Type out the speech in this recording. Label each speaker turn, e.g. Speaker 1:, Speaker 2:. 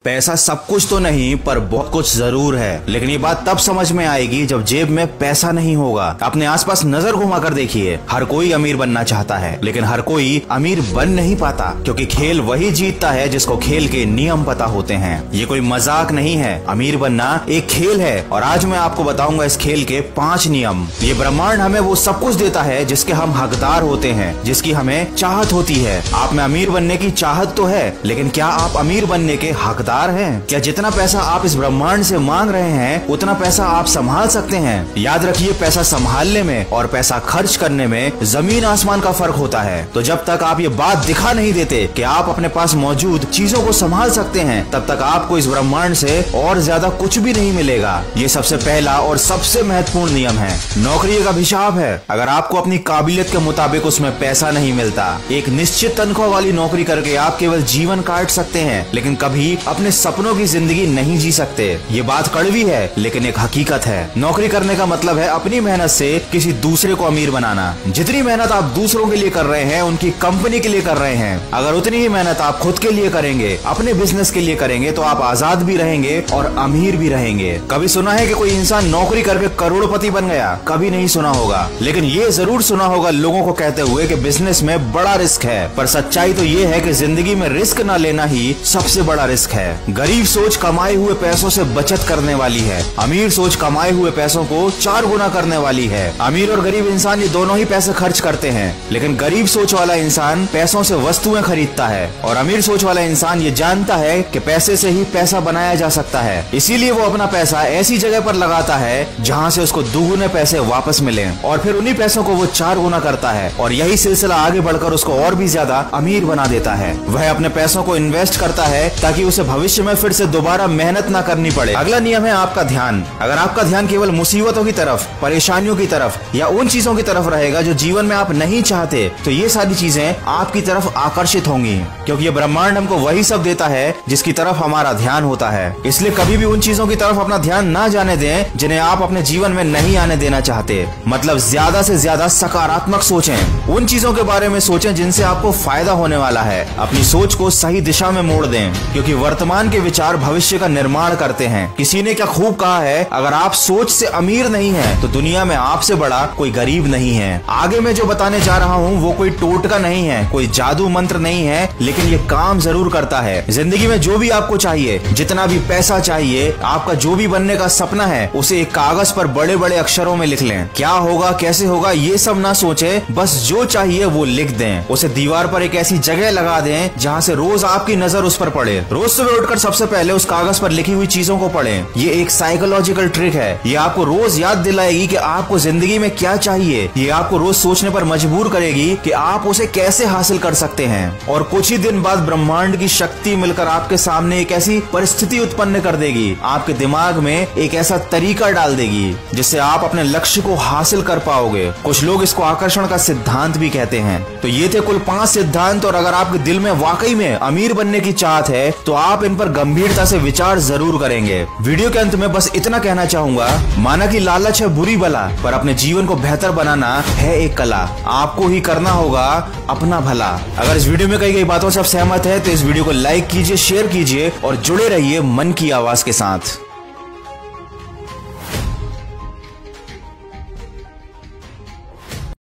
Speaker 1: पैसा सब कुछ तो नहीं पर बहुत कुछ जरूर है, लेकिन ये बात तब समझ में आएगी जब जेब में पैसा नहीं होगा। अपने आसपास नजर घुमाकर देखिए, हर कोई अमीर बनना चाहता है, लेकिन हर कोई अमीर बन नहीं पाता, क्योंकि खेल वही जीतता है जिसको खेल के नियम पता होते हैं। ये कोई मजाक नहीं है, अमीर बनना एक खेल है और आज मैं आपको बताऊंगा इस खेल के 5 नियम। ये ब्रह्मांड हमें वो सब कुछ देता है जिसके हम हकदार होते हैं, जिसकी हमें चाहत होती है। आप में अमीर बनने की चाहत तो है, लेकिन क्या आप अमीर बनने के हकदार हैं? क्या जितना पैसा आप इस ब्रह्मांड से मांग रहे हैं उतना पैसा आप संभाल सकते हैं? याद रखिए, पैसा संभालने में और पैसा खर्च करने में जमीन आसमान का फर्क होता है। तो जब तक आप ये बात दिखा नहीं देते कि आप अपने पास मौजूद चीजों को संभाल सकते हैं, तब तक आपको इस ब्रह्मांड से और ज्यादा कुछ भी नहीं मिलेगा। ये सबसे पहला और सबसे महत्वपूर्ण नियम है। नौकरी एक अभिशाप है। अगर आपको अपनी काबिलियत के मुताबिक उसमें पैसा नहीं मिलता, एक निश्चित तनख्वाह वाली नौकरी करके आप केवल जीवन काट सकते हैं, लेकिन कभी अपने सपनों की जिंदगी नहीं जी सकते। ये बात कड़वी है, लेकिन एक हकीकत है। नौकरी करने का मतलब है अपनी मेहनत से किसी दूसरे को अमीर बनाना। जितनी मेहनत आप दूसरों के लिए कर रहे हैं, उनकी कंपनी के लिए कर रहे हैं, अगर उतनी ही मेहनत आप खुद के लिए करेंगे, अपने बिजनेस के लिए करेंगे, तो आप आजाद भी रहेंगे और अमीर भी रहेंगे। कभी सुना है कि कोई इंसान नौकरी करके करोड़पति बन गया? कभी नहीं सुना होगा, लेकिन ये जरूर सुना होगा लोगों को कहते हुए कि बिजनेस में बड़ा रिस्क है। पर सच्चाई तो ये है कि जिंदगी में रिस्क न लेना ही सबसे बड़ा रिस्क है। गरीब सोच कमाए हुए पैसों से बचत करने वाली है, अमीर सोच कमाए हुए पैसों को 4 गुना करने वाली है। अमीर और गरीब इंसान ये दोनों ही पैसे खर्च करते हैं, लेकिन गरीब सोच वाला इंसान पैसों से वस्तुएं खरीदता है और अमीर सोच वाला इंसान ये जानता है कि पैसे से ही पैसा बनाया जा सकता है। इसीलिए वो अपना पैसा ऐसी जगह पर लगाता है जहाँ से उसको दुगुने पैसे वापस मिले और फिर उन्हीं पैसों को वो 4 गुना करता है और यही सिलसिला आगे बढ़कर उसको और भी ज्यादा अमीर बना देता है। वह अपने पैसों को इन्वेस्ट करता है ताकि उसे भविष्य में फिर से दोबारा मेहनत ना करनी पड़े। अगला नियम है आपका ध्यान। अगर आपका ध्यान केवल मुसीबतों की तरफ, परेशानियों की तरफ या उन चीजों की तरफ रहेगा जो जीवन में आप नहीं चाहते, तो ये सारी चीजें आपकी तरफ आकर्षित होंगी, क्योंकि ये ब्रह्मांड हमको वही सब देता है जिसकी तरफ हमारा ध्यान होता है। इसलिए कभी भी उन चीजों की तरफ अपना ध्यान ना जाने दें जिन्हें आप अपने जीवन में नहीं आने देना चाहते। मतलब ज्यादा से ज्यादा सकारात्मक सोचें, उन चीजों के बारे में सोचें जिनसे आपको फायदा होने वाला है। अपनी सोच को सही दिशा में मोड़ दें, क्योंकि वर्तमान के विचार भविष्य का निर्माण करते हैं। किसी ने क्या खूब कहा है, अगर आप सोच से अमीर नहीं हैं, तो दुनिया में आपसे बड़ा कोई गरीब नहीं है। आगे मैं जो बताने जा रहा हूँ वो कोई टोटका नहीं है, कोई जादू मंत्र नहीं है, लेकिन ये काम जरूर करता है। जिंदगी में जो भी आपको चाहिए, जितना भी पैसा चाहिए, आपका जो भी बनने का सपना है, उसे एक कागज पर बड़े बड़े अक्षरों में लिख लें। क्या होगा, कैसे होगा, ये सब ना सोचे, बस जो चाहिए वो लिख दें। उसे दीवार पर एक ऐसी जगह लगा दें जहाँ से रोज आपकी नजर उस पर पड़े। रोज सुबह उठकर सबसे पहले उस कागज पर लिखी हुई चीजों को पढ़ें। ये एक साइकोलॉजिकल ट्रिक है। ये आपको रोज याद दिलाएगी कि आपको जिंदगी में क्या चाहिए। ये आपको रोज सोचने पर मजबूर करेगी कि आप उसे कैसे हासिल कर सकते हैं। और कुछ ही दिन बाद ब्रह्मांड की शक्ति मिलकर आपके सामने एक ऐसी परिस्थिति उत्पन्न कर देगी, आपके दिमाग में एक ऐसा तरीका डाल देगी जिससे आप अपने लक्ष्य को हासिल कर पाओगे। कुछ लोग इसको आकर्षण का सिद्धांत भी कहते हैं। तो ये थे कुल 5 सिद्धांत, और अगर आपके दिल में वाकई में अमीर बनने की चाहत है तो आप इन पर गंभीरता से विचार जरूर करेंगे। वीडियो के अंत में बस इतना कहना चाहूंगा, माना कि लालच है बुरी बला, पर अपने जीवन को बेहतर बनाना है एक कला। आपको ही करना होगा अपना भला। अगर इस वीडियो में कही गई बातों से आप सहमत है तो इस वीडियो को लाइक कीजिए, शेयर कीजिए और जुड़े रहिए मन की आवाज के साथ।